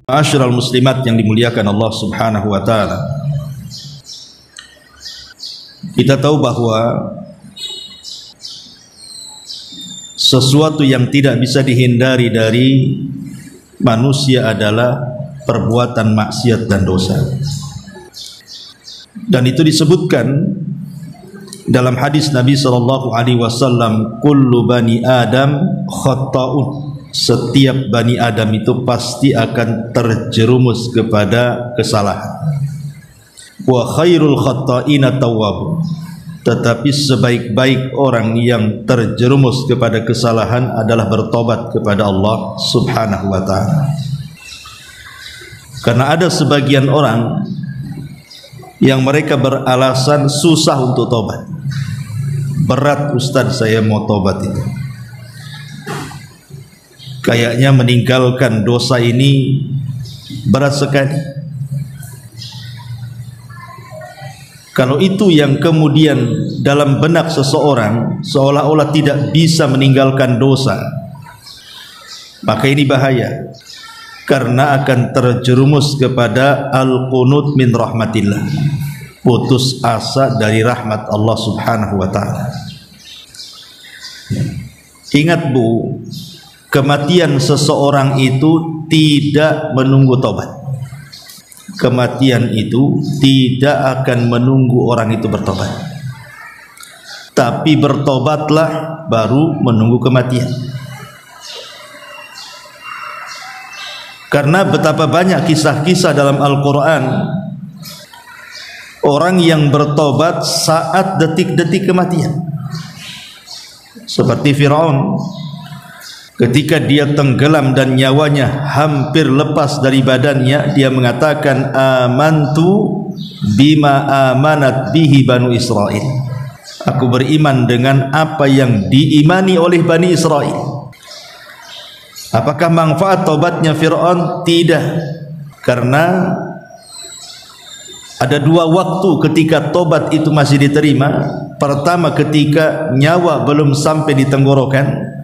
Ma'asyiral muslimat yang dimuliakan Allah Subhanahu wa taala. Kita tahu bahwa sesuatu yang tidak bisa dihindari dari manusia adalah perbuatan maksiat dan dosa. Dan itu disebutkan dalam hadis Nabi sallallahu alaihi wasallam, kullu bani Adam khata'un. Setiap Bani Adam itu pasti akan terjerumus kepada kesalahan. Wa khairul khata'ina tawwabun. Tetapi sebaik-baik orang yang terjerumus kepada kesalahan adalah bertobat kepada Allah Subhanahu wa ta'ala. Karena ada sebagian orang yang mereka beralasan susah untuk tobat. Berat Ustaz saya mau tobat itu. Kayaknya meninggalkan dosa ini berat sekali. Kalau itu yang kemudian dalam benak seseorang seolah-olah tidak bisa meninggalkan dosa, maka ini bahaya, karena akan terjerumus kepada al-qunut min rahmatillah, putus asa dari rahmat Allah Subhanahu wa ta'ala. Ingat Bu, kematian seseorang itu tidak menunggu tobat. Kematian itu tidak akan menunggu orang itu bertobat. Tapi bertobatlah baru menunggu kematian. Karena betapa banyak kisah-kisah dalam Al-Quran orang yang bertobat saat detik-detik kematian. Seperti Fir'aun, ketika dia tenggelam dan nyawanya hampir lepas dari badannya, dia mengatakan amantu bima amanat bihi Banu Israel. Aku beriman dengan apa yang diimani oleh Bani Israel. Apakah manfaat tobatnya Fir'aun? Tidak. Karena ada dua waktu ketika tobat itu masih diterima. Pertama, ketika nyawa belum sampai di tenggorokan.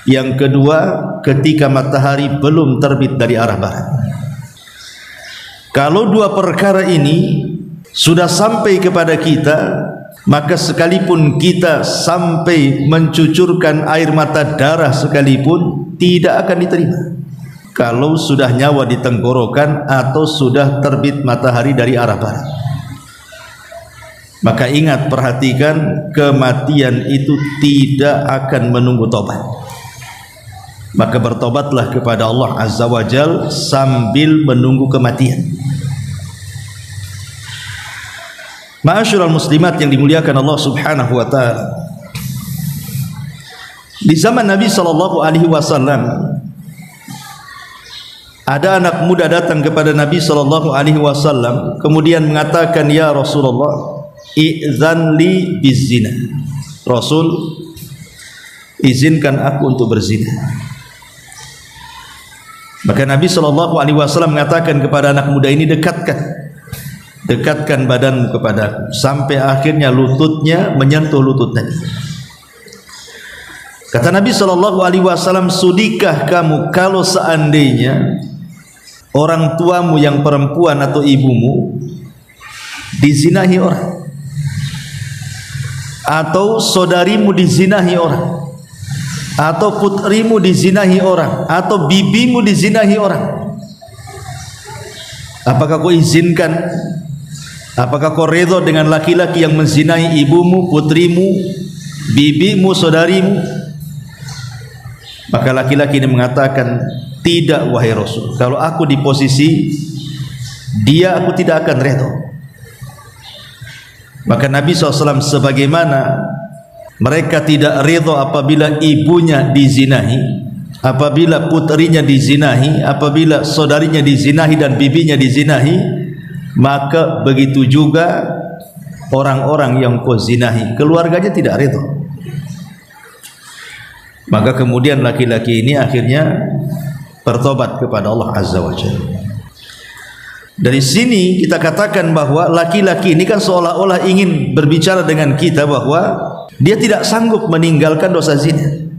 Yang kedua, ketika matahari belum terbit dari arah barat. Kalau dua perkara ini sudah sampai kepada kita, maka sekalipun kita sampai mencucurkan air mata darah sekalipun tidak akan diterima. Kalau sudah nyawa di tenggorokan atau sudah terbit matahari dari arah barat. Maka ingat, perhatikan, kematian itu tidak akan menunggu tobat. Maka bertobatlah kepada Allah Azza wa Jal sambil menunggu kematian. Ma'asyiral muslimat yang dimuliakan Allah Subhanahu wa ta'ala, di zaman Nabi sallallahu alaihi wasallam ada anak muda datang kepada Nabi sallallahu alaihi wasallam kemudian mengatakan, ya Rasulullah, i'zan li bizina. Rasul, izinkan aku untuk berzina. Maka Nabi sallallahu alaihi wasallam mengatakan kepada anak muda ini, dekatkan badanmu kepadaku, sampai akhirnya lututnya menyentuh lutut Nabi. Kata Nabi sallallahu alaihi wasallam, sudikah kamu kalau seandainya orang tuamu yang perempuan atau ibumu dizinahi orang, atau saudarimu dizinahi orang, atau putrimu dizinahi orang, atau bibimu dizinahi orang? Apakah kau izinkan? Apakah kau redha dengan laki-laki yang menzinahi ibumu, putrimu, bibimu, saudarimu? Maka laki-laki ini mengatakan, tidak wahai Rasul, kalau aku di posisi dia, aku tidak akan redha. Maka Nabi SAW, sebagaimana mereka tidak redha apabila ibunya dizinahi, apabila putrinya dizinahi, apabila saudarinya dizinahi dan bibinya dizinahi, maka begitu juga orang-orang yang kau zinahi, keluarganya tidak redha. Maka kemudian laki-laki ini akhirnya bertobat kepada Allah Azza wa Jalla. Dari sini kita katakan bahwa laki-laki ini kan seolah-olah ingin berbicara dengan kita bahwa dia tidak sanggup meninggalkan dosa zina.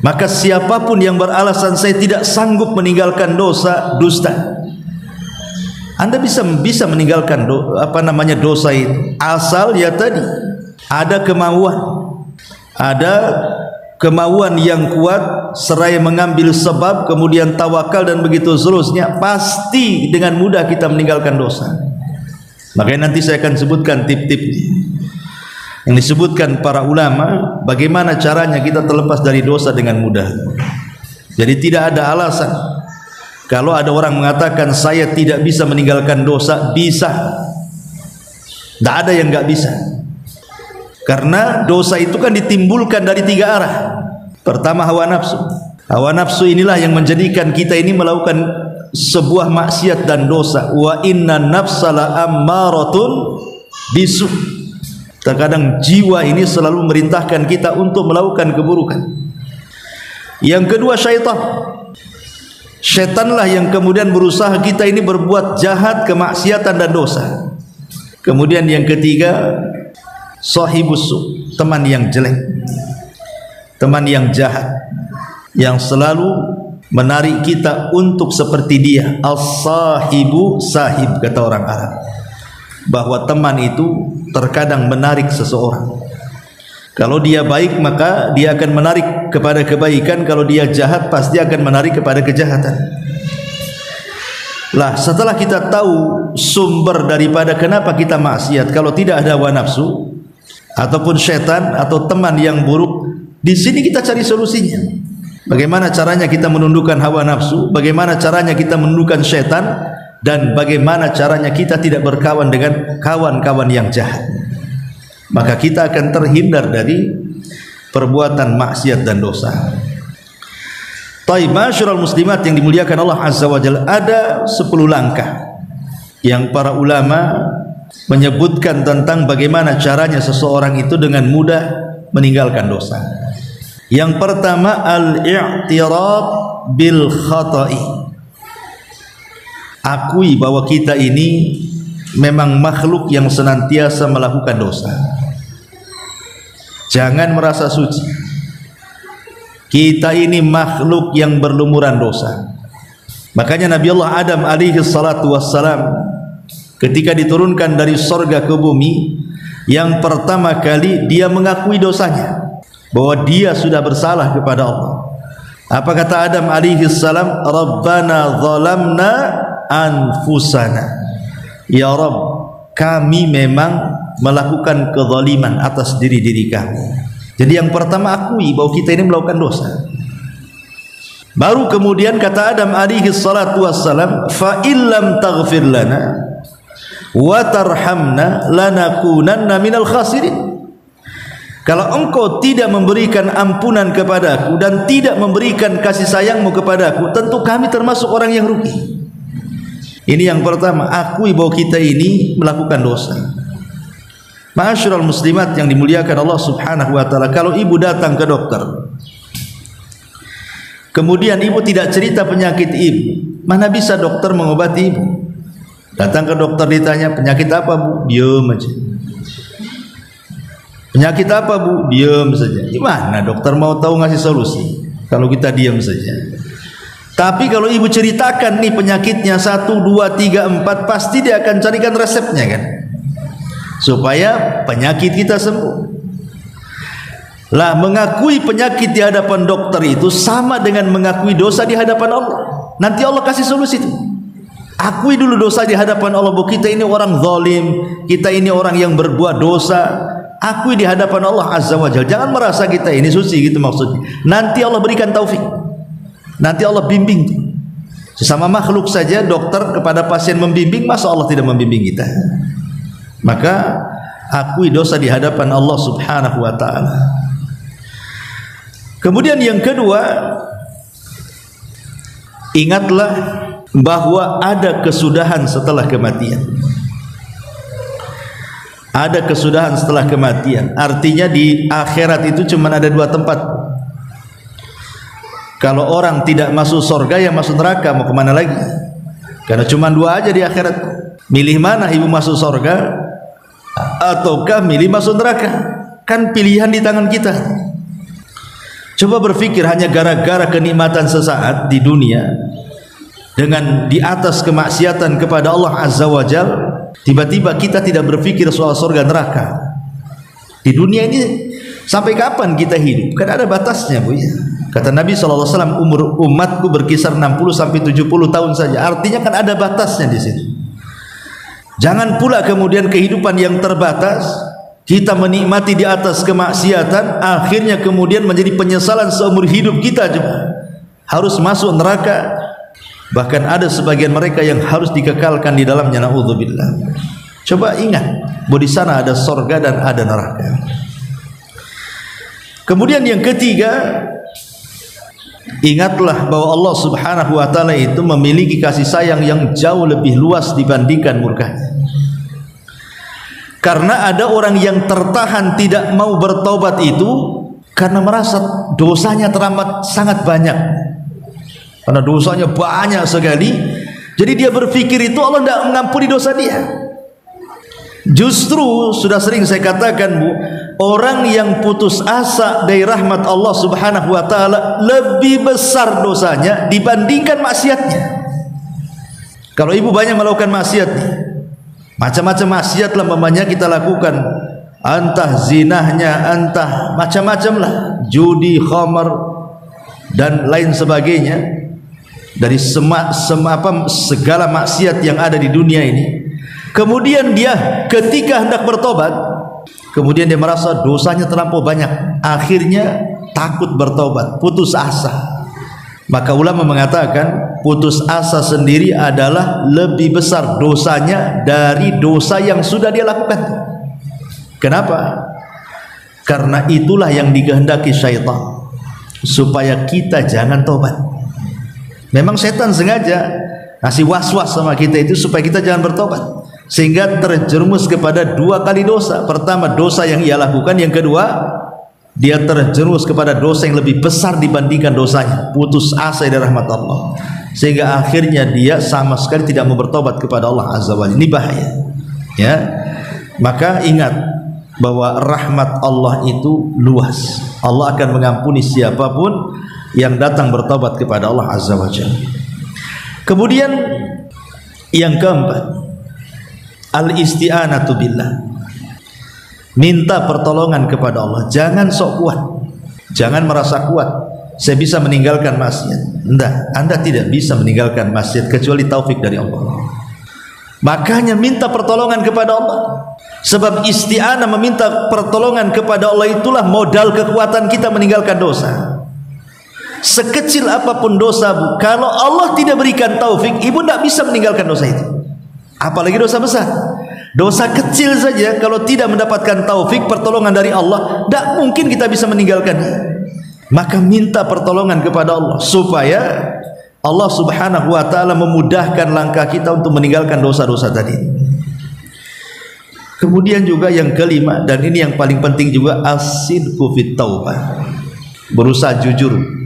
Maka siapapun yang beralasan saya tidak sanggup meninggalkan dosa, dusta. Anda bisa meninggalkan dosa itu, asal ya tadi ada kemauan yang kuat seraya mengambil sebab, kemudian tawakal dan begitu seterusnya, pasti dengan mudah kita meninggalkan dosa. Makanya nanti saya akan sebutkan tip-tipnya yang disebutkan para ulama, bagaimana caranya kita terlepas dari dosa dengan mudah. Jadi tidak ada alasan kalau ada orang mengatakan saya tidak bisa meninggalkan dosa. Bisa, tidak ada yang nggak bisa, karena dosa itu kan ditimbulkan dari 3 arah. Pertama, hawa nafsu. Hawa nafsu inilah yang menjadikan kita ini melakukan sebuah maksiat dan dosa. Wa inna nafsala ammaratun bisu. Terkadang jiwa ini selalu merintahkan kita untuk melakukan keburukan. Yang kedua, syaitan. Syaitanlah yang kemudian berusaha kita ini berbuat jahat, kemaksiatan dan dosa. Kemudian yang ketiga, sahibus su, teman yang jelek, teman yang jahat, yang selalu menarik kita untuk seperti dia. As-sahibu sahib, kata orang Arab, bahwa teman itu terkadang menarik seseorang. Kalau dia baik maka dia akan menarik kepada kebaikan, kalau dia jahat pasti akan menarik kepada kejahatan. Lah, setelah kita tahu sumber daripada kenapa kita maksiat, kalau tidak ada hawa nafsu ataupun syaitan atau teman yang buruk, di sini kita cari solusinya. Bagaimana caranya kita menundukkan hawa nafsu, bagaimana caranya kita menundukkan syaitan, dan bagaimana caranya kita tidak berkawan dengan kawan-kawan yang jahat. Maka kita akan terhindar dari perbuatan maksiat dan dosa. Taib, masyarul muslimat yang dimuliakan Allah Azza wa Jalla, ada 10 langkah yang para ulama menyebutkan tentang bagaimana caranya seseorang itu dengan mudah meninggalkan dosa. Yang pertama, al-i'tiraf bil khata'i. Akui bahwa kita ini memang makhluk yang senantiasa melakukan dosa. Jangan merasa suci. Kita ini makhluk yang berlumuran dosa. Makanya Nabi Allah Adam alaihi salatu wassalam ketika diturunkan dari sorga ke bumi, yang pertama kali dia mengakui dosanya, bahwa dia sudah bersalah kepada Allah. Apa kata Adam alaihi salam? Rabbana zalamna anfusana. Ya Rabb, kami memang melakukan kezaliman atas diri-diri kami. Jadi yang pertama, akui bahwa kita ini melakukan dosa. Baru kemudian kata Adam alaihi salatu wassalam, fa illam taghfir lana wa tarhamna lanakunanna minal khasirin. Kalau engkau tidak memberikan ampunan kepadaku dan tidak memberikan kasih sayangmu kepadaku, tentu kami termasuk orang yang rugi. Ini yang pertama, akui bahwa kita ini melakukan dosa. Ma'asyiral muslimat yang dimuliakan Allah Subhanahu wa taala, kalau ibu datang ke dokter, kemudian ibu tidak cerita penyakit ibu, mana bisa dokter mengobati ibu? Datang ke dokter ditanya, penyakit apa bu? Diam aja. Penyakit apa bu? Diam saja. Gimana dokter mau tahu ngasih solusi kalau kita diam saja? Tapi kalau ibu ceritakan nih penyakitnya 1, 2, 3, 4, pasti dia akan carikan resepnya kan, supaya penyakit kita sembuh. Lah, mengakui penyakit di hadapan dokter itu sama dengan mengakui dosa di hadapan Allah. Nanti Allah kasih solusi itu. Akui dulu dosa di hadapan Allah, bahwa kita ini orang zalim, kita ini orang yang berbuat dosa. Akui di hadapan Allah Azza wa Jalla. Jangan merasa kita ini suci gitu maksudnya. Nanti Allah berikan taufik. Nanti Allah bimbing. Sesama makhluk saja dokter kepada pasien membimbing, masa Allah tidak membimbing kita? Maka akui dosa di hadapan Allah Subhanahu wa taala. Kemudian yang kedua, ingatlah bahwa ada kesudahan setelah kematian. Ada kesudahan setelah kematian. Artinya di akhirat itu cuma ada 2 tempat. Kalau orang tidak masuk surga, ya masuk neraka. Mau kemana lagi? Karena cuma 2 aja di akhirat. Milih mana, ibu masuk surga ataukah milih masuk neraka? Kan pilihan di tangan kita. Coba berpikir, hanya gara-gara kenikmatan sesaat di dunia, dengan di atas kemaksiatan kepada Allah Azza wa Jal, tiba-tiba kita tidak berpikir soal surga neraka. Di dunia ini sampai kapan kita hidup? Kan ada batasnya, Bu ya. Kata Nabi SAW, umur umatku berkisar 60 sampai 70 tahun saja. Artinya kan ada batasnya di sini. Jangan pula kemudian kehidupan yang terbatas kita menikmati di atas kemaksiatan, akhirnya kemudian menjadi penyesalan seumur hidup kita juga, harus masuk neraka. Bahkan ada sebagian mereka yang harus dikekalkan di dalamnya, naudzubillah. Coba ingat bahwa di sana ada surga dan ada neraka. Kemudian yang ketiga, ingatlah bahwa Allah Subhanahu wa taala itu memiliki kasih sayang yang jauh lebih luas dibandingkan murkanya. Karena ada orang yang tertahan tidak mau bertobat itu karena merasa dosanya teramat sangat banyak. Karena dosanya banyak sekali, jadi dia berpikir itu Allah tidak mengampuni dosa dia. Justru sudah sering saya katakan, Bu, orang yang putus asa dari rahmat Allah Subhanahu wa taala lebih besar dosanya dibandingkan maksiatnya. Kalau ibu banyak melakukan maksiat nih, macam-macam maksiat lah mamanya kita lakukan, entah zinahnya, entah macam-macam lah, judi, khamar dan lain sebagainya, dari segala maksiat yang ada di dunia ini. Kemudian dia ketika hendak bertobat, kemudian dia merasa dosanya terlampau banyak, akhirnya takut bertobat, putus asa. Maka ulama mengatakan putus asa sendiri adalah lebih besar dosanya dari dosa yang sudah dia lakukan. Kenapa? Karena itulah yang dikehendaki syaitan, supaya kita jangan tobat. Memang setan sengaja ngasih was-was sama kita itu supaya kita jangan bertobat, sehingga terjerumus kepada dua kali dosa. Pertama, dosa yang ia lakukan. Yang kedua, dia terjerumus kepada dosa yang lebih besar dibandingkan dosanya, putus asa dari rahmat Allah, sehingga akhirnya dia sama sekali tidak mau bertobat kepada Allah Azza wa Jalla. Ini bahaya ya. Maka ingat bahwa rahmat Allah itu luas. Allah akan mengampuni siapapun yang datang bertobat kepada Allah Azza wa Jalla. Kemudian yang keempat, al-isti'anatu billah, minta pertolongan kepada Allah. Jangan sok kuat, jangan merasa kuat saya bisa meninggalkan maksiat. Enggak, Anda tidak bisa meninggalkan maksiat kecuali taufik dari Allah. Makanya minta pertolongan kepada Allah, sebab isti'anah, meminta pertolongan kepada Allah, itulah modal kekuatan kita meninggalkan dosa. Sekecil apapun dosa, Bu, kalau Allah tidak berikan taufik, ibu tidak bisa meninggalkan dosa itu. Apalagi dosa besar. Dosa kecil saja kalau tidak mendapatkan taufik, pertolongan dari Allah, tidak mungkin kita bisa meninggalkannya. Maka minta pertolongan kepada Allah supaya Allah Subhanahu wa taala memudahkan langkah kita untuk meninggalkan dosa-dosa tadi. Kemudian juga yang kelima, dan ini yang paling penting juga, as-sidqu fit taubah, berusaha jujur.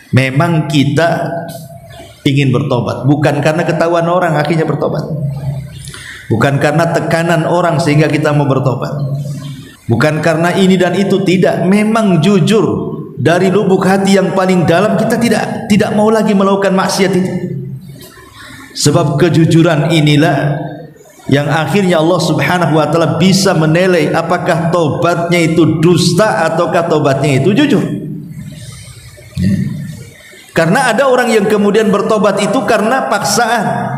Memang kita ingin bertobat, bukan karena ketahuan orang akhirnya bertobat, bukan karena tekanan orang sehingga kita mau bertobat, bukan karena ini dan itu, tidak. Memang jujur dari lubuk hati yang paling dalam, kita tidak mau lagi melakukan maksiat itu. Sebab kejujuran inilah yang akhirnya Allah Subhanahu wa taala bisa menilai apakah tobatnya itu dusta ataukah tobatnya itu jujur. Karena ada orang yang kemudian bertobat itu karena paksaan.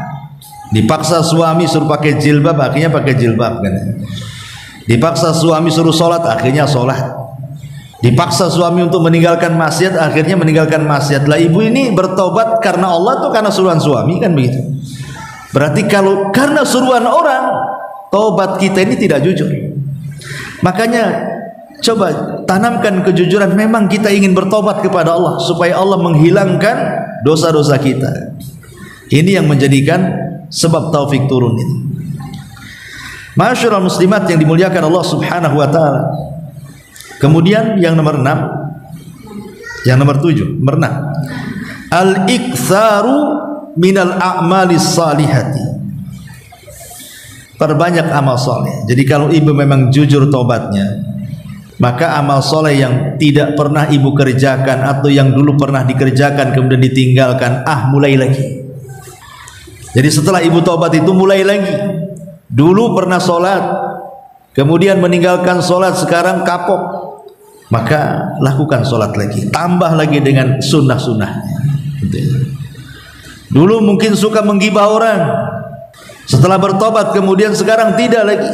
Dipaksa suami suruh pakai jilbab, akhirnya pakai jilbab kan. Dipaksa suami suruh sholat, akhirnya sholat. Dipaksa suami untuk meninggalkan maksiat, akhirnya meninggalkan maksiat. Lah, ibu ini bertobat karena Allah atau karena suruhan suami, kan begitu. Berarti kalau karena suruhan orang, tobat kita ini tidak jujur. Makanya coba tanamkan kejujuran. Memang kita ingin bertobat kepada Allah supaya Allah menghilangkan dosa-dosa kita. Ini yang menjadikan sebab taufik turun ini. Ma'asyiral muslimat yang dimuliakan Allah Subhanahu wa taala. Kemudian yang nomor 6, yang nomor 7, nomor 6, al-iktsaru minal a'malis salihati. Perbanyak amal soleh. Jadi kalau ibu memang jujur tobatnya, maka amal soleh yang tidak pernah ibu kerjakan atau yang dulu pernah dikerjakan kemudian ditinggalkan, mulai lagi. Jadi setelah ibu taubat itu mulai lagi. Dulu pernah sholat, kemudian meninggalkan sholat, sekarang kapok, maka lakukan sholat lagi, tambah lagi dengan sunnah-sunnah. Dulu mungkin suka menggibah orang, setelah bertobat kemudian sekarang tidak lagi.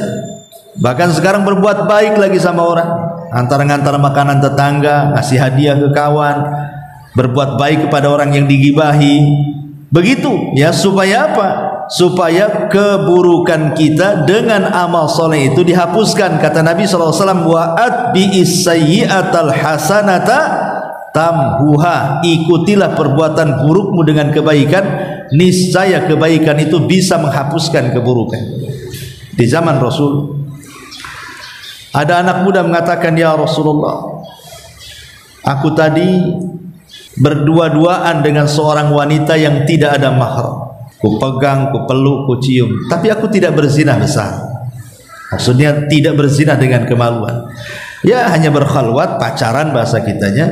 Bahkan sekarang berbuat baik lagi sama orang, antara makanan tetangga, ngasih hadiah ke kawan, berbuat baik kepada orang yang digibahi. Begitu ya, supaya apa? Supaya keburukan kita dengan amal soleh itu dihapuskan. Kata Nabi SAW, wa'at bi'is sayyi'atal hasanata tamhuha, ikutilah perbuatan burukmu dengan kebaikan, niscaya kebaikan itu bisa menghapuskan keburukan. Di zaman Rasul ada anak muda mengatakan, ya Rasulullah, aku tadi berdua-duaan dengan seorang wanita yang tidak ada mahram. Ku pegang, ku peluk, ku cium, tapi aku tidak berzina besar. Maksudnya tidak berzina dengan kemaluan. Ya hanya berkhalwat, pacaran bahasa kitanya,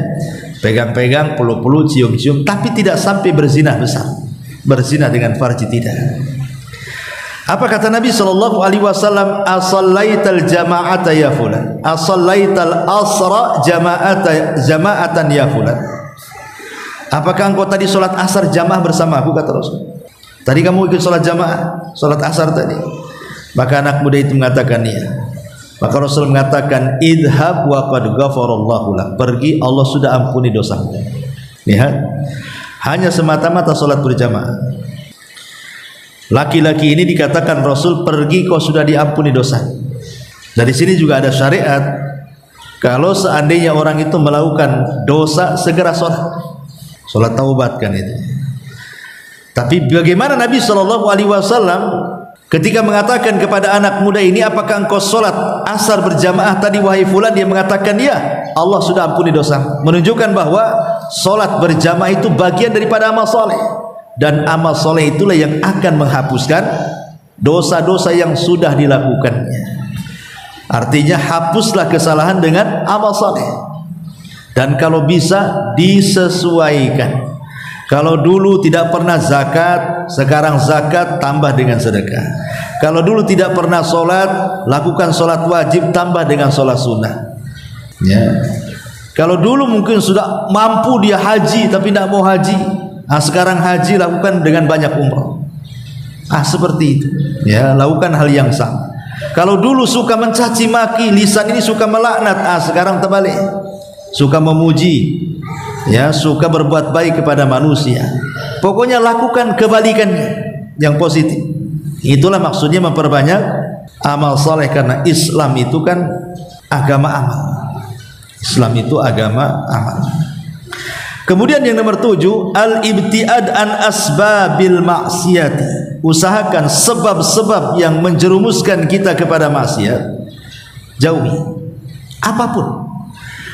pegang-pegang, peluk-peluk, cium-cium, tapi tidak sampai berzina besar. Berzina dengan farji tidak. Apa kata Nabi SAW? Asallaital jama'ata ya fulan, asallaital asra jama'atan ya fulan. Apakah engkau tadi sholat asar jamaah bersama aku, kata Rasul? Tadi kamu ikut sholat jamaah, sholat asar tadi. Maka anak muda itu mengatakan iya. Maka Rasul mengatakan, idhab wa qad ghafarallahu lak, pergi, Allah sudah ampuni dosamu. Lihat, hanya semata-mata sholat berjamaah. Laki-laki ini dikatakan Rasul, pergi, kau sudah diampuni dosa. Dari sini juga ada syariat, kalau seandainya orang itu melakukan dosa, segera sholat taubat kan itu. Tapi bagaimana Nabi SAW ketika mengatakan kepada anak muda ini, apakah engkau sholat asar berjamaah tadi wahai fulan? Dia mengatakan ya, Allah sudah ampuni dosa. Menunjukkan bahwa sholat berjamaah itu bagian daripada amal soleh, dan amal soleh itulah yang akan menghapuskan dosa-dosa yang sudah dilakukannya. Artinya hapuslah kesalahan dengan amal soleh. Dan kalau bisa disesuaikan. Kalau dulu tidak pernah zakat, sekarang zakat tambah dengan sedekah. Kalau dulu tidak pernah sholat, lakukan sholat wajib tambah dengan sholat sunnah. Ya. Kalau dulu mungkin sudah mampu dia haji tapi tidak mau haji, sekarang haji lakukan dengan banyak umrah. Seperti itu. Ya, lakukan hal yang sama. Kalau dulu suka mencaci maki, lisan ini suka melaknat, sekarang terbalik, suka memuji. Ya, suka berbuat baik kepada manusia. Pokoknya lakukan kebalikannya, yang positif. Itulah maksudnya memperbanyak amal soleh, karena Islam itu kan agama amal. Islam itu agama amal. Kemudian yang nomor 7, al-ibtiad an asbabil maksiat. Usahakan sebab-sebab yang menjerumuskan kita kepada maksiat, jauhi. Apapun.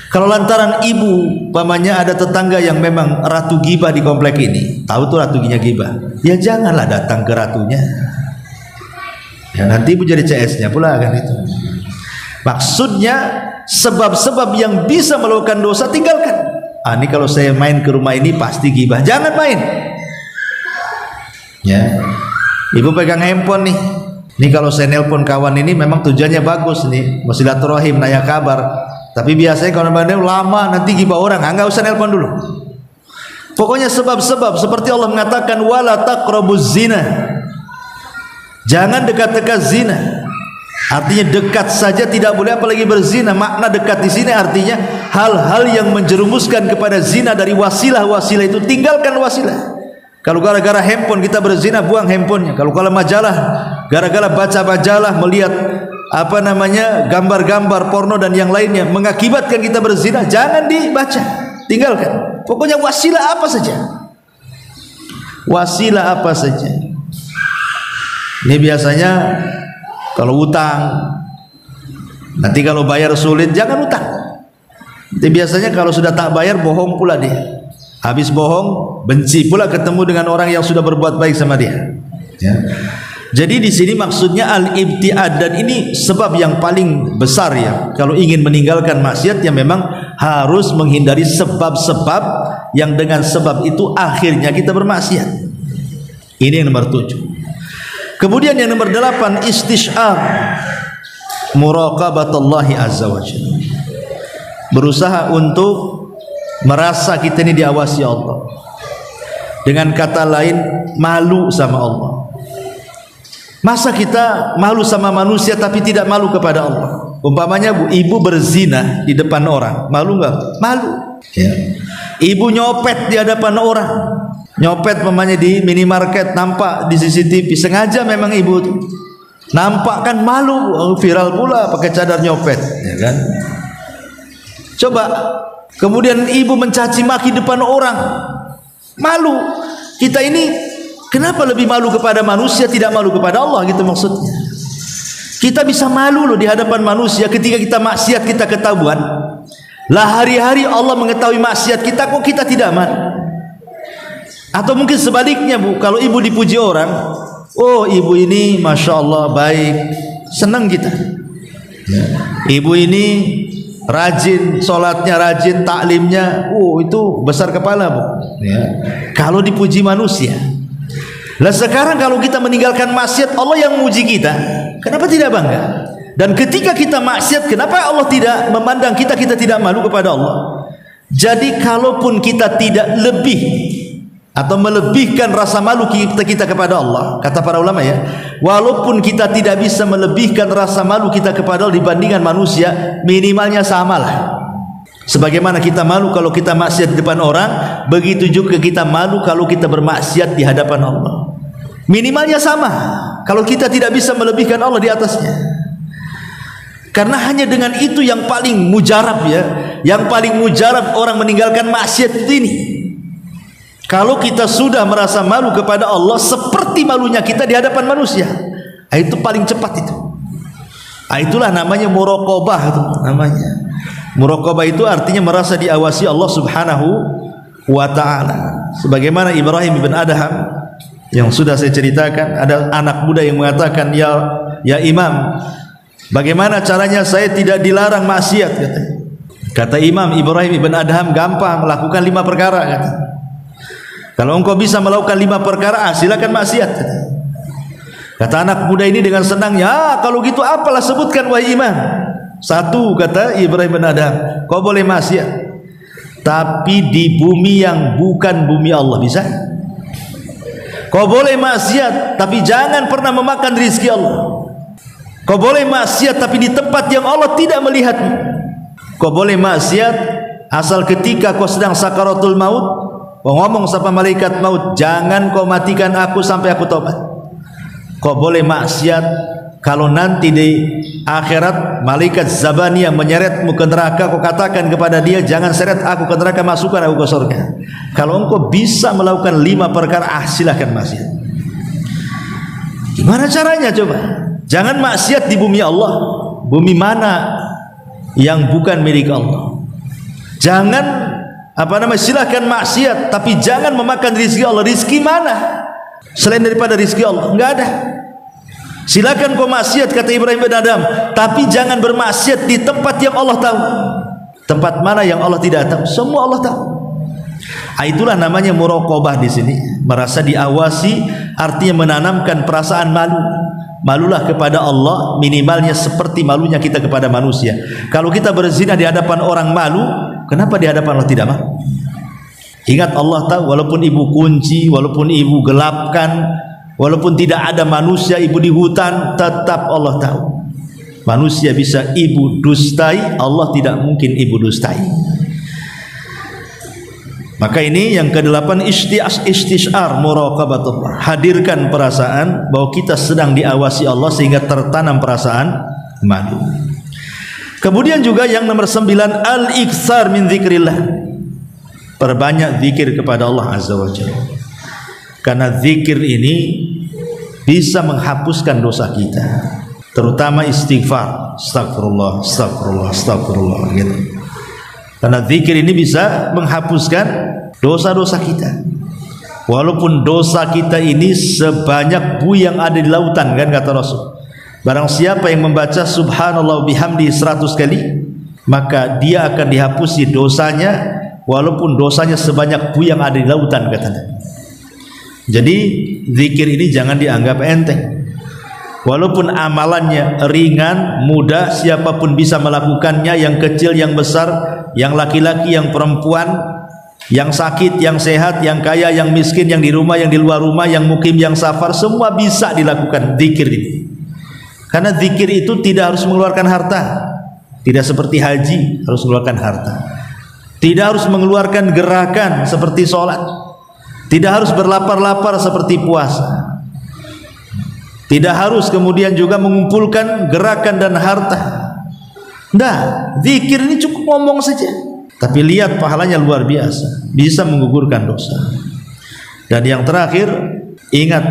Kalau lantaran ibu, pamannya ada tetangga yang memang ratu gibah di komplek ini, tahu tuh ratunya gibah, ya janganlah datang ke ratunya. Ya nanti ibu jadi CS-nya pula kan itu. Maksudnya sebab-sebab yang bisa melakukan dosa tinggalkan. Ini kalau saya main ke rumah ini pasti gibah, jangan main. Ya, ibu pegang handphone nih. Ini kalau saya nelpon kawan ini memang tujuannya bagus nih, mau silaturahim, nanya kabar. Tapi biasanya kalau lama nanti gibah orang, enggak usah nelpon dulu. Pokoknya sebab-sebab, seperti Allah mengatakan wala taqrabuz zina. Jangan dekat-dekat zina. Artinya dekat saja tidak boleh, apalagi berzina. Makna dekat di sini artinya hal-hal yang menjerumuskan kepada zina. Dari wasilah-wasilah itu tinggalkan wasilah. Kalau gara-gara handphone kita berzina, buang handphonenya. Kalau majalah, gara-gara baca majalah, melihat gambar-gambar porno dan yang lainnya mengakibatkan kita berzina, jangan dibaca, tinggalkan. Pokoknya wasilah apa saja, wasilah apa saja. Ini biasanya kalau utang, nanti kalau bayar sulit, jangan utang. Nanti biasanya kalau sudah tak bayar, bohong pula dia. Habis bohong, benci pula ketemu dengan orang yang sudah berbuat baik sama dia. Ya. Jadi di sini maksudnya al-ibtiad, dan ini sebab yang paling besar ya. Kalau ingin meninggalkan maksiat ya memang harus menghindari sebab-sebab yang dengan sebab itu akhirnya kita bermaksiat. Ini yang nomor 7. Kemudian yang nomor 8, istisyar muraqabatullahi azza wa jalla. Berusaha untuk merasa kita ini diawasi Allah. Dengan kata lain, malu sama Allah. Masa kita malu sama manusia tapi tidak malu kepada Allah? Umpamanya ibu berzina di depan orang, malu nggak? Malu. Ya. Ibu nyopet di hadapan orang, nyopet umpamanya di minimarket, nampak di CCTV, sengaja memang ibu itu nampak, kan malu, viral pula pakai cadar nyopet, ya kan? Coba kemudian ibu mencaci maki depan orang, malu. Kita ini kenapa lebih malu kepada manusia, tidak malu kepada Allah, gitu maksudnya. Kita bisa malu loh di hadapan manusia ketika kita maksiat, kita ketahuan. Lah hari-hari Allah mengetahui maksiat kita, kok kita tidak malu? Atau mungkin sebaliknya Bu, kalau ibu dipuji orang, oh ibu ini Masya Allah baik, senang kita. Ibu ini rajin, sholatnya rajin, taklimnya, itu besar kepala Bu. Ya. Kalau dipuji manusia. Lah sekarang kalau kita meninggalkan maksiat, Allah yang memuji kita, kenapa tidak bangga? Dan ketika kita maksiat, kenapa Allah tidak memandang kita, kita tidak malu kepada Allah? Jadi kalaupun kita tidak lebih atau melebihkan rasa malu kita kepada Allah, kata para ulama ya, walaupun kita tidak bisa melebihkan rasa malu kita kepada Allah dibandingkan manusia, minimalnya samalah. Sebagaimana kita malu kalau kita maksiat di depan orang, begitu juga kita malu kalau kita bermaksiat di hadapan Allah. Minimalnya sama. Kalau kita tidak bisa melebihkan Allah di atasnya. Karena hanya dengan itu yang paling mujarab ya, yang paling mujarab orang meninggalkan maksiat itu ini. Kalau kita sudah merasa malu kepada Allah seperti malunya kita di hadapan manusia, itu paling cepat itu. Itulah namanya muraqabah itu namanya. Muraqabah itu artinya merasa diawasi Allah Subhanahu wa taala. Sebagaimana Ibrahim bin Adham yang sudah saya ceritakan, ada anak muda yang mengatakan, ya Imam, bagaimana caranya saya tidak dilarang maksiat? Kata Imam Ibrahim bin Adham, gampang, lakukan 5 perkara. Kalau engkau bisa melakukan 5 perkara, silakan maksiat. Kata anak muda ini dengan senang, ya kalau gitu apalah sebutkan wahai Imam. 1, kata Ibrahim bin Adham, kau boleh maksiat, tapi di bumi yang bukan bumi Allah, bisa? Kau boleh maksiat, tapi jangan pernah memakan rezeki Allah. Kau boleh maksiat, tapi di tempat yang Allah tidak melihatmu. Kau boleh maksiat, asal ketika kau sedang sakaratul maut, kau ngomong sama malaikat maut, jangan kau matikan aku sampai aku taubat. Kau boleh maksiat, kalau nanti di akhirat malaikat Zabaniyah menyeretmu ke neraka, kau katakan kepada dia, jangan seret aku ke neraka, masukkan aku ke surga. Kalau engkau bisa melakukan 5 perkara, silakan maksiat. Gimana caranya coba? Jangan maksiat di bumi Allah. Bumi mana yang bukan milik Allah? Jangan silakan maksiat, tapi jangan memakan rezeki Allah. Rezeki mana selain daripada rezeki Allah? Enggak ada. Silakan kau maksiat, kata Ibrahim bin Adham, tapi jangan bermaksiat di tempat yang Allah tahu. Tempat mana yang Allah tidak tahu? Semua Allah tahu. Itulah namanya muraqabah di sini. Merasa diawasi artinya menanamkan perasaan malu. Malulah kepada Allah minimalnya seperti malunya kita kepada manusia. Kalau kita berzina di hadapan orang malu, kenapa di hadapan Allah tidak malu? Ingat Allah tahu, walaupun ibu kunci, walaupun ibu gelapkan, walaupun tidak ada manusia, ibu di hutan, tetap Allah tahu. Manusia bisa ibu dustai, Allah tidak mungkin ibu dustai. Maka ini yang ke-8, istisyar muraqabatullah. Hadirkan perasaan bahwa kita sedang diawasi Allah sehingga tertanam perasaan malu. Kemudian juga yang nomor 9, al-iktsar min dzikrillah. Perbanyak zikir kepada Allah Azza wa Jalla. Karena zikir ini bisa menghapuskan dosa kita, terutama istighfar, astagfirullah, astagfirullah, astagfirullah gitu. Karena zikir ini bisa menghapuskan dosa-dosa kita. Walaupun dosa kita ini sebanyak buih yang ada di lautan, kan kata Rasul. Barang siapa yang membaca subhanallah bihamdi 100 kali, maka dia akan dihapusi dosanya walaupun dosanya sebanyak buih yang ada di lautan, katanya. Jadi zikir ini jangan dianggap enteng. Walaupun amalannya ringan, mudah, siapapun bisa melakukannya, yang kecil, yang besar, yang laki-laki, yang perempuan, yang sakit, yang sehat, yang kaya, yang miskin, yang di rumah, yang di luar rumah, yang mukim, yang safar, semua bisa dilakukan zikir ini. Karena zikir itu tidak harus mengeluarkan harta. Tidak seperti haji harus mengeluarkan harta. Tidak harus mengeluarkan gerakan seperti sholat. Tidak harus berlapar-lapar seperti puasa. Tidak harus kemudian juga mengumpulkan gerakan dan harta. Nah, zikir ini cukup ngomong saja. Tapi lihat pahalanya luar biasa, bisa menggugurkan dosa. Dan yang terakhir, ingat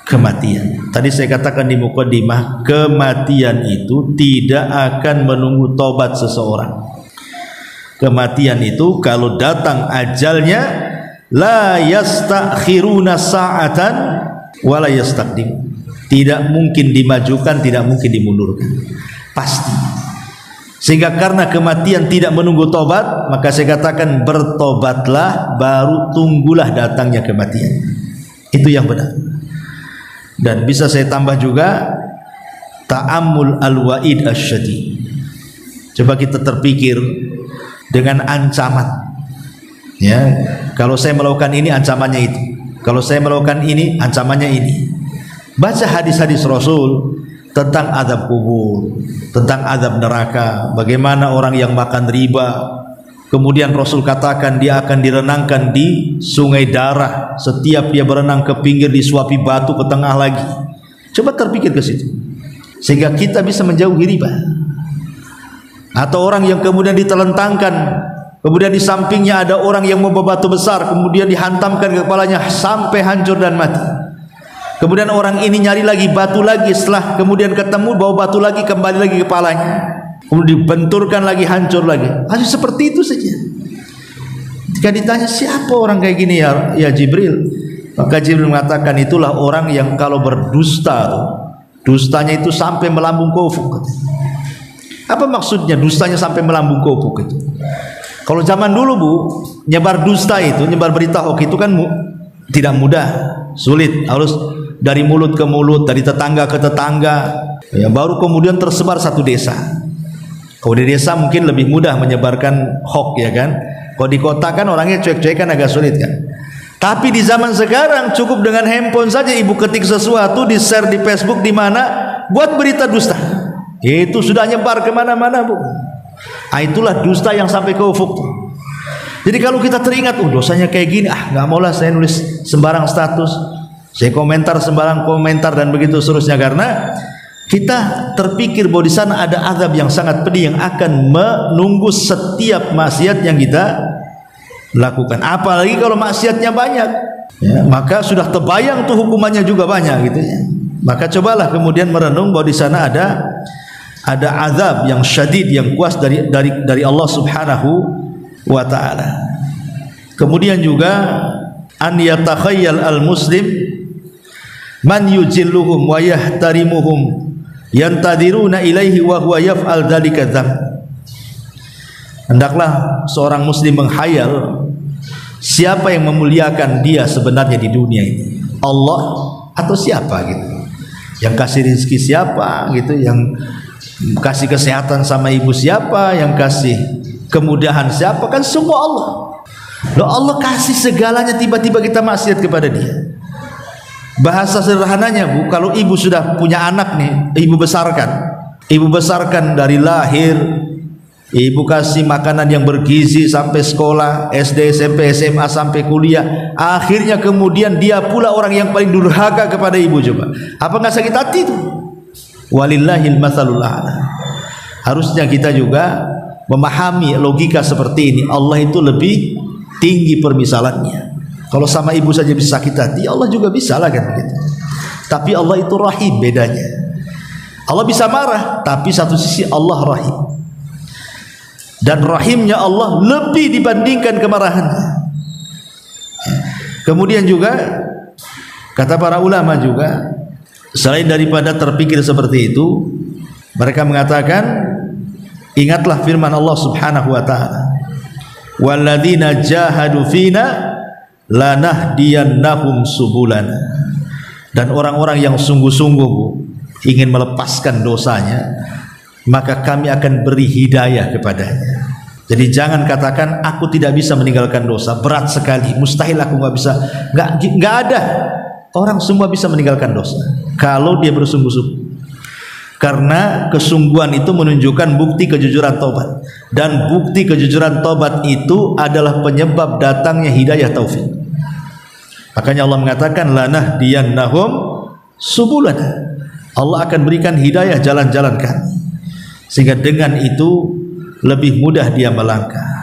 kematian. Tadi saya katakan di mukadimah, kematian itu tidak akan menunggu tobat seseorang. Kematian itu kalau datang ajalnya, la yastakhiruna sa'atan wa la yastaqdim. Tidak mungkin dimajukan, tidak mungkin dimundurkan. Pasti. Sehingga karena kematian tidak menunggu tobat, maka saya katakan bertobatlah, baru tunggulah datangnya kematian. Itu yang benar. Dan bisa saya tambah juga ta'ammul al-wa'id asyadid. Coba kita terpikir dengan ancaman. Ya, kalau saya melakukan ini ancamannya itu. Kalau saya melakukan ini ancamannya ini. Baca hadis-hadis Rasul tentang azab kubur, tentang azab neraka, bagaimana orang yang makan riba, kemudian Rasul katakan dia akan direnangkan di sungai darah, setiap dia berenang ke pinggir disuapi batu ke tengah lagi. Coba terpikir ke situ, sehingga kita bisa menjauhi riba. Atau orang yang kemudian ditelentangkan, kemudian di sampingnya ada orang yang membawa batu besar, kemudian dihantamkan ke kepalanya sampai hancur dan mati. Kemudian orang ini nyari lagi batu lagi, setelah kemudian ketemu bawa batu lagi, kembali lagi kepalanya, kemudian dibenturkan lagi, hancur lagi. Hanya seperti itu saja. Jika ditanya siapa orang kayak gini, ya Jibril, maka Jibril mengatakan itulah orang yang kalau berdusta, dustanya itu sampai melambung ke ufuk. Apa maksudnya dustanya sampai melambung ke ufuk itu? Kalau zaman dulu Bu, nyebar dusta itu, nyebar berita hoax itu kan tidak mudah, sulit, harus dari mulut ke mulut, dari tetangga ke tetangga, ya, baru kemudian tersebar satu desa. Kalau di desa mungkin lebih mudah menyebarkan hoax, ya kan. Kalau di kota kan orangnya cuek-cuek kan agak sulit kan. Tapi di zaman sekarang cukup dengan handphone saja ibu ketik sesuatu, di share di Facebook, di mana, buat berita dusta, itu sudah nyebar kemana-mana Bu. Nah, itulah dusta yang sampai ke ufuk. Jadi kalau kita teringat, dosanya kayak gini, nggak maulah saya nulis sembarang status, saya komentar sembarang komentar dan begitu seterusnya, karena kita terpikir bahwa di sana ada azab yang sangat pedih yang akan menunggu setiap maksiat yang kita lakukan. Apalagi kalau maksiatnya banyak, ya, maka sudah terbayang tuh hukumannya juga banyak gitu ya. Maka cobalah kemudian merenung bahwa di sana ada azab yang syadid, yang kuat dari Allah Subhanahu wa ta'ala. Kemudian juga an yatakhayyal al-muslim man yujilluhum wa yahtarimuhum yantadiruna ilaihi wa huwa yaf'al dzalika dzam. Hendaklah seorang muslim menghayal siapa yang memuliakan dia sebenarnya di dunia ini, Allah atau siapa gitu, yang kasih rezeki siapa gitu, yang kasih kesehatan sama ibu siapa, yang kasih kemudahan siapa, kan semua Allah. Loh, Allah kasih segalanya, tiba-tiba kita maksiat kepada dia. Bahasa sederhananya Bu, kalau ibu sudah punya anak nih, ibu besarkan dari lahir, ibu kasih makanan yang bergizi sampai sekolah, SD, SMP, SMA, sampai kuliah, akhirnya kemudian dia pula orang yang paling durhaka kepada ibu. Coba, apa nggak sakit hati itu? Walillahil matsalul a'la. Harusnya kita juga memahami logika seperti ini. Allah itu lebih tinggi permisalannya. Kalau sama ibu saja bisa sakit hati, Allah juga bisa lah kan begitu. Tapi Allah itu rahim, bedanya. Allah bisa marah, tapi satu sisi Allah rahim. Dan rahimnya Allah lebih dibandingkan kemarahannya. Kemudian juga kata para ulama juga, selain daripada terpikir seperti itu, mereka mengatakan, ingatlah firman Allah Subhanahu wa taala, walladzina jahadu fina lanahdiyannahum subulana. Dan orang-orang yang sungguh-sungguh ingin melepaskan dosanya, maka kami akan beri hidayah kepadanya. Jadi jangan katakan aku tidak bisa meninggalkan dosa, berat sekali, mustahil aku nggak bisa. Nggak ada. Orang semua bisa meninggalkan dosa kalau dia bersungguh-sungguh. Karena kesungguhan itu menunjukkan bukti kejujuran taubat, dan bukti kejujuran taubat itu adalah penyebab datangnya hidayah taufik. Makanya Allah mengatakan lanahdiyannahum subulana. Allah akan berikan hidayah jalan-jalan kami, sehingga dengan itu lebih mudah dia melangkah.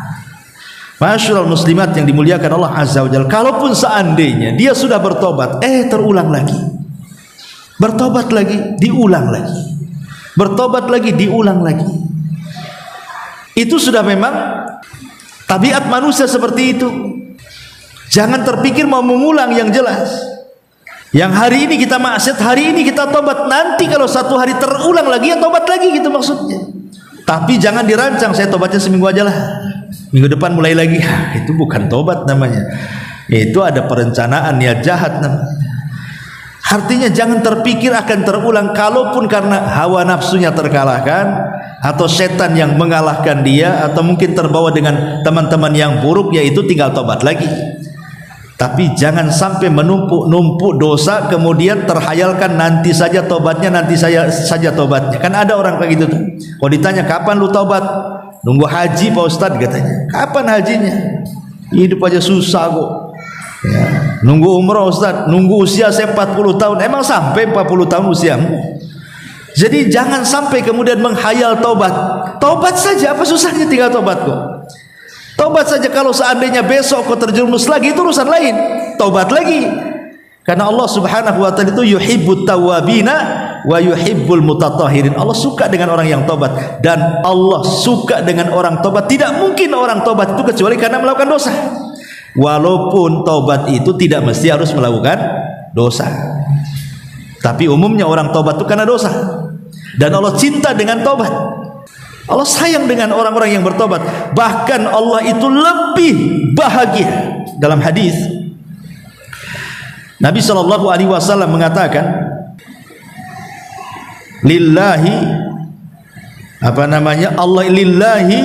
Masyaallah muslimat yang dimuliakan Allah Azza wa Jalla, kalaupun seandainya dia sudah bertobat, terulang lagi, bertobat lagi, diulang lagi, bertobat lagi, diulang lagi, itu sudah memang tabiat manusia seperti itu. Jangan terpikir mau mengulang yang jelas. Yang hari ini kita maksiat, hari ini kita tobat, nanti kalau satu hari terulang lagi ya tobat lagi, gitu maksudnya. Tapi jangan dirancang, saya tobatnya seminggu aja lah, minggu depan mulai lagi. Itu bukan tobat namanya, itu ada perencanaan, niat jahat namanya. Artinya jangan terpikir akan terulang, kalaupun karena hawa nafsunya terkalahkan, atau setan yang mengalahkan dia, atau mungkin terbawa dengan teman-teman yang buruk, yaitu tinggal tobat lagi. Tapi jangan sampai menumpuk-numpuk dosa, kemudian terhayalkan nanti saja tobatnya, nanti saja tobatnya. Kan ada orang kayak gitu tuh. Kalau ditanya kapan lu tobat, nunggu haji Pak Ustadz katanya. Kapan hajinya? Hidup aja susah kok. Ya. Nunggu umroh Ustadz, nunggu usia saya 40 tahun. Emang sampai 40 tahun usiamu? Jadi jangan sampai kemudian menghayal tobat. Tobat saja, apa susahnya tinggal tobat kok. Tobat saja, kalau seandainya besok kau terjerumus lagi itu urusan lain. Tobat lagi. Karena Allah Subhanahu wa taala itu yuhibbut tawwabina wa yuhibbul mutatahhirin. Allah suka dengan orang yang tobat, dan Allah suka dengan orang tobat. Tidak mungkin orang tobat itu kecuali karena melakukan dosa. Walaupun tobat itu tidak mesti harus melakukan dosa. Tapi umumnya orang tobat itu karena dosa. Dan Allah cinta dengan tobat. Allah sayang dengan orang-orang yang bertobat. Bahkan Allah itu lebih bahagia. Dalam hadis Nabi SAW mengatakan, lillahi Allah lillahi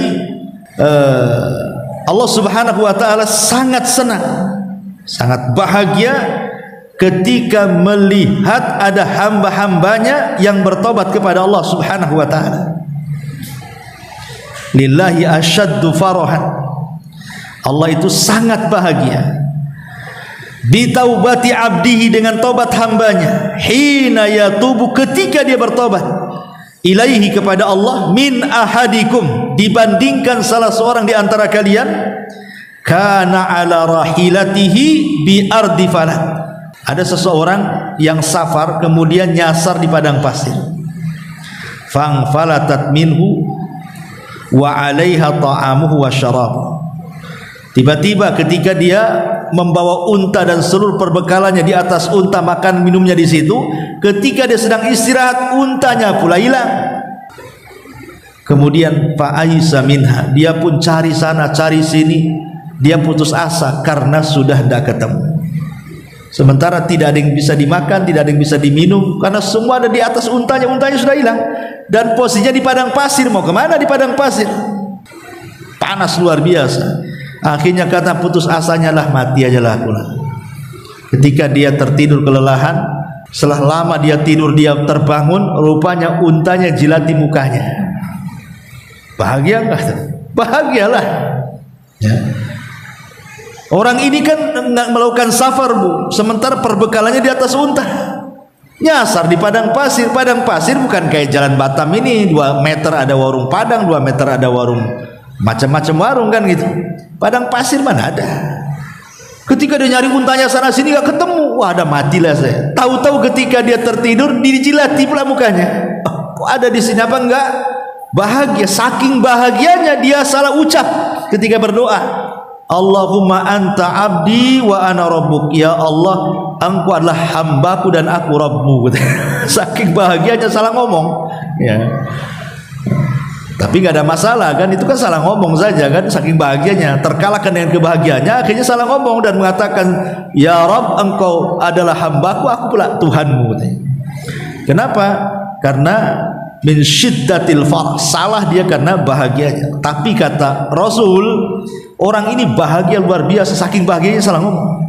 Allah Subhanahu wa taala sangat senang, sangat bahagia ketika melihat ada hamba-hambanya yang bertobat kepada Allah Subhanahu wa taala. Lillahi asyaddu farahan. Allah itu sangat bahagia bitaubati abdihi, dengan tobat hambanya, hina yatubu, ketika dia bertobat, ilaihi, kepada Allah, min ahadikum, dibandingkan salah seorang di antara kalian, kana ala rahilatihi bi ardi falat. Ada seseorang yang safar kemudian nyasar di padang pasir, fang falatat minhu wa alaiha ta'amuhu wa syarabuh. Tiba-tiba ketika dia membawa unta dan seluruh perbekalannya di atas unta, makan minumnya di situ, ketika dia sedang istirahat, untanya pula hilang. Kemudian fa'aisa minha, dia pun cari sana cari sini, dia putus asa karena sudah tidak ketemu. Sementara tidak ada yang bisa dimakan, tidak ada yang bisa diminum, karena semua ada di atas untanya, untanya sudah hilang. Dan posisinya di padang pasir, mau kemana di padang pasir? Panas luar biasa. Akhirnya kata putus asanya, lah mati aja lah aku lah. Ketika dia tertidur kelelahan, setelah lama dia tidur, dia terbangun, rupanya untanya jilati mukanya. Bahagia enggak? Bahagialah ya. Orang ini kan nggak melakukan safar, Bu, sementara perbekalannya di atas unta. Nyasar di padang pasir. Padang pasir bukan kayak jalan Batam ini 2 meter ada warung Padang, 2 meter ada warung, macam-macam warung kan gitu. Padang pasir mana ada. Ketika dia nyari untanya sana sini gak ketemu, wah, ada matilah saya. Tahu-tahu ketika dia tertidur dijilati pula mukanya. Oh, kok ada di sini apa enggak? Bahagia, saking bahagianya dia salah ucap ketika berdoa. Allahumma anta abdi wa ana rabbuk. Ya Allah, engkau adalah hambaku dan aku Rabbmu. Saking bahagianya salah ngomong, ya. Tapi nggak ada masalah kan, itu kan salah ngomong saja kan, saking bahagianya terkalahkan dengan kebahagiaannya, akhirnya salah ngomong dan mengatakan ya Rabb, engkau adalah hambaku, aku pula Tuhanmu. Kenapa? Karena min syiddatil farah, salah dia karena bahagianya. Tapi kata Rasul, orang ini bahagia luar biasa, saking bahagianya salah ngomong.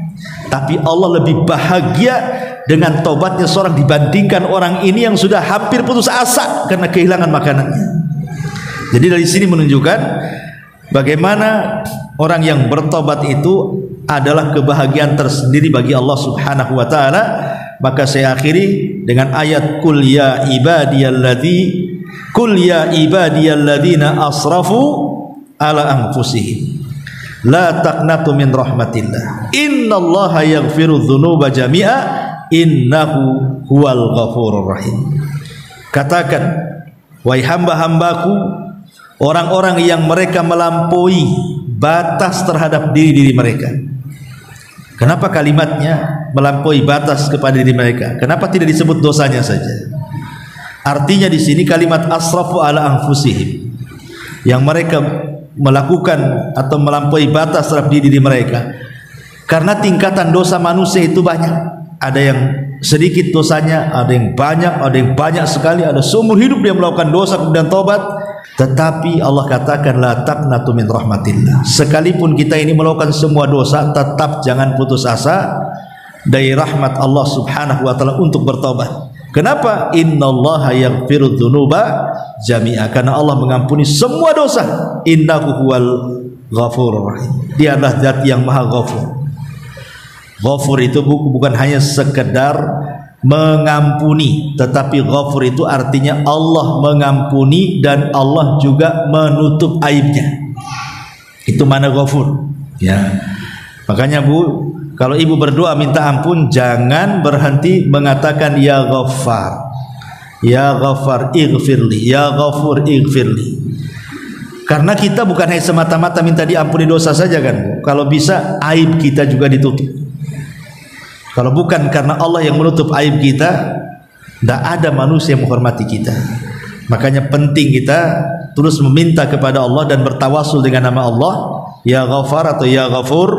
Tapi Allah lebih bahagia dengan tobatnya seorang dibandingkan orang ini yang sudah hampir putus asa karena kehilangan makanannya. Jadi dari sini menunjukkan bagaimana orang yang bertobat itu adalah kebahagiaan tersendiri bagi Allah Subhanahu wa taala. Maka saya akhiri dengan ayat Qul ya ibadiyalladzina asrafu ala anfusihim la taqnatu min rahmatillah innallaha yaghfiru dzunuba jami'a innahu huwal ghafurur rahim. Katakan, wahai hamba-hambaku, orang-orang yang mereka melampaui batas terhadap diri mereka. Kenapa kalimatnya melampaui batas kepada diri mereka? Kenapa tidak disebut dosanya saja? Artinya di sini kalimat asrafu ala anfusihim, yang mereka melakukan atau melampaui batas terhadap diri mereka. Karena tingkatan dosa manusia itu banyak. Ada yang sedikit dosanya, ada yang banyak sekali, ada seumur hidup dia melakukan dosa kemudian tobat. Tetapi Allah katakan la taqnatu min rahmatillah. Sekalipun kita ini melakukan semua dosa, tetap jangan putus asa dari rahmat Allah Subhanahu wa taala untuk bertobat. Kenapa? Innallaha yaghfiru dzunuba jami'a. Karena Allah mengampuni semua dosa. Innahu huwal ghafurur rahim. Dia adalah zat yang maha ghafur. Ghafur itu bukan hanya sekedar mengampuni, tetapi ghafur itu artinya Allah mengampuni dan Allah juga menutup aibnya. Itu mana ghafur, ya. Makanya Bu, kalau ibu berdoa minta ampun, jangan berhenti mengatakan ya Ghaffar, ya Ghaffar ighfirli, ya Ghafur ighfirli. Karena kita bukan hanya semata-mata minta diampuni dosa saja kan Bu. Kalau bisa aib kita juga ditutup. Kalau bukan karena Allah yang menutup aib kita, tidak ada manusia yang menghormati kita. Makanya penting kita terus meminta kepada Allah dan bertawasul dengan nama Allah, ya Ghaffar atau ya Ghafur,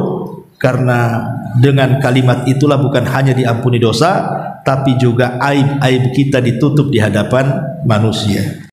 karena dengan kalimat itulah bukan hanya diampuni dosa, tapi juga aib-aib kita ditutup di hadapan manusia.